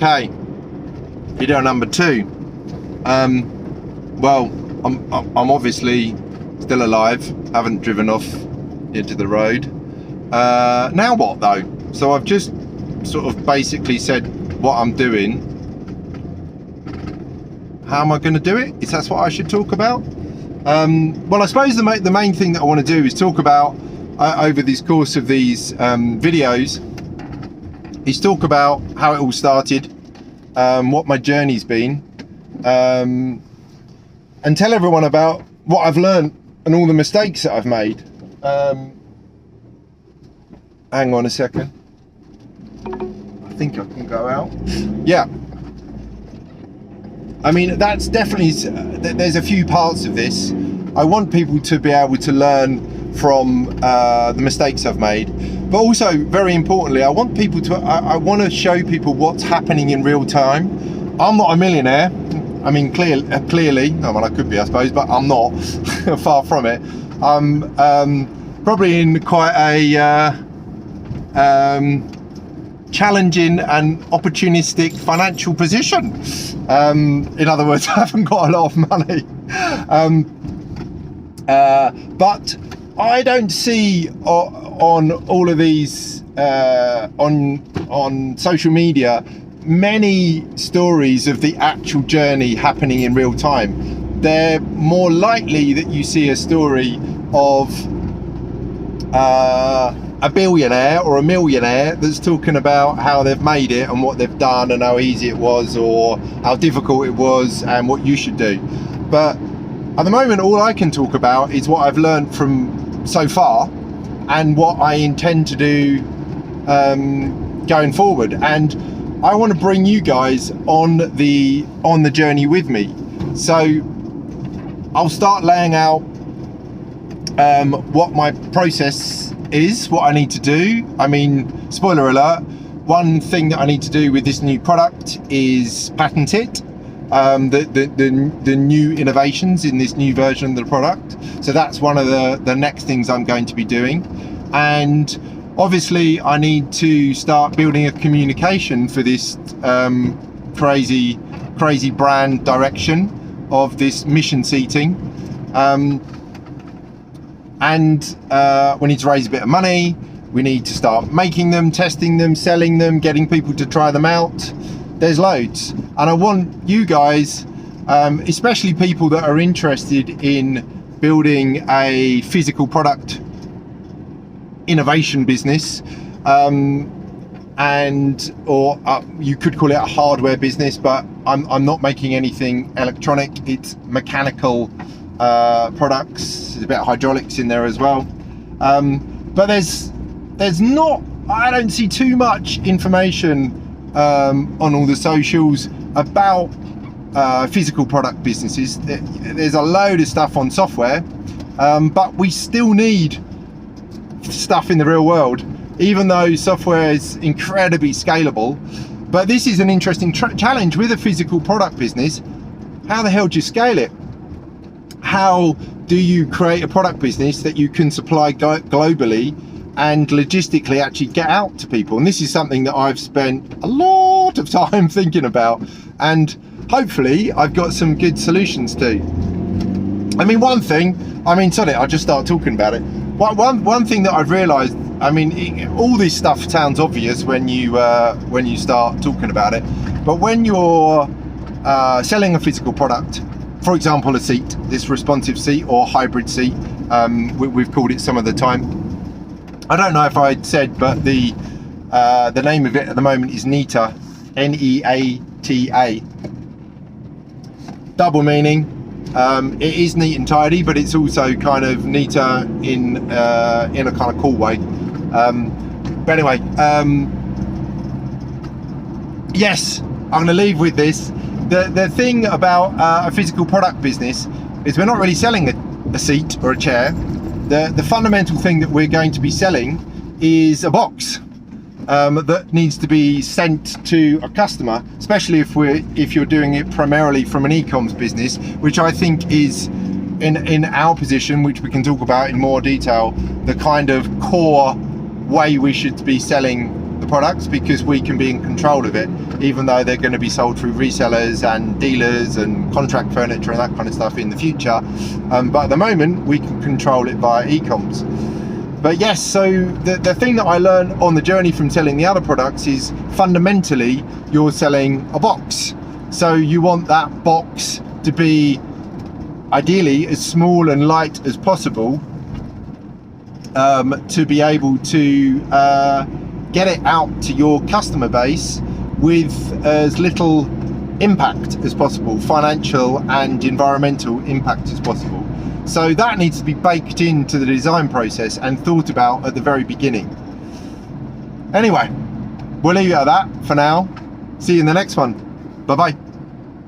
Okay, video number 2. Well, I'm obviously still alive, haven't driven off into the road. Now what though? So I've just sort of basically said what I'm doing. How am I going to do it? Is that what I should talk about? Well, I suppose the main thing that I want to do is talk about over this course of these videos is talk about how it all started, what my journey's been, and tell everyone about what I've learned and all the mistakes that I've made. Hang on a second. I think I can go out. Yeah. I mean, that's definitely, there's a few parts of this. I want people to be able to learn from the mistakes I've made, but also very importantly, I want people to, I want to show people what's happening in real time. I'm not a millionaire. I mean, clearly, I mean, I could be, I suppose, but I'm not. Far from it. I'm probably in quite a challenging and opportunistic financial position. In other words, I haven't got a lot of money. But I don't see on all of these on social media many stories of the actual journey happening in real time. They're more likely that you see a story of a billionaire or a millionaire that's talking about how they've made it and what they've done and how easy it was or how difficult it was and what you should do. But at the moment, all I can talk about is what I've learned from so far and what I intend to do going forward. And I want to bring you guys on the journey with me. So I'll start laying out what my process is, what I need to do. I mean, spoiler alert, one thing that I need to do with this new product is patent it. The new innovations in this new version of the product. So that's one of the next things I'm going to be doing. And obviously I need to start building a communication for this crazy brand direction of this mission seating. And we need to raise a bit of money. We need to start making them, testing them, selling them, getting people to try them out. There's loads, and I want you guys, especially people that are interested in building a physical product innovation business, you could call it a hardware business, but I'm not making anything electronic. It's mechanical products. There's a bit of hydraulics in there as well, but there's not, I don't see too much information on all the socials about physical product businesses. There's a load of stuff on software, but we still need stuff in the real world, even though software is incredibly scalable. But this is an interesting challenge with a physical product business. How the hell do you scale it? How do you create a product business that you can supply globally and logistically actually get out to people? And this is something that I've spent a lot of time thinking about, and hopefully I've got some good solutions to. I mean, one thing, sorry, I'll just start talking about it. One thing that I've realized, I mean, all this stuff sounds obvious when you start talking about it, but when you're selling a physical product, for example, a seat, this responsive seat or hybrid seat, we've called it some of the time. I don't know if I'd said, but the name of it at the moment is NEATA, N-E-A-T-A. Double meaning. It is neat and tidy, but it's also kind of neater in a kind of cool way. But anyway, yes, I'm going to leave with this. The thing about a physical product business is we're not really selling a seat or a chair. The fundamental thing that we're going to be selling is a box that needs to be sent to a customer, especially if you're doing it primarily from an e-coms business, which I think is in our position, which we can talk about in more detail, the kind of core way we should be selling the products because we can be in control of it, even though they're going to be sold through resellers and dealers and contract furniture and that kind of stuff in the future. But at the moment, we can control it via e-coms. But yes, so the thing that I learned on the journey from selling the other products is fundamentally you're selling a box. So you want that box to be ideally as small and light as possible, to be able to get it out to your customer base with as little impact as possible, financial and environmental impact as possible. So that needs to be baked into the design process and thought about at the very beginning. Anyway, we'll leave it at that for now. See you in the next one. Bye bye.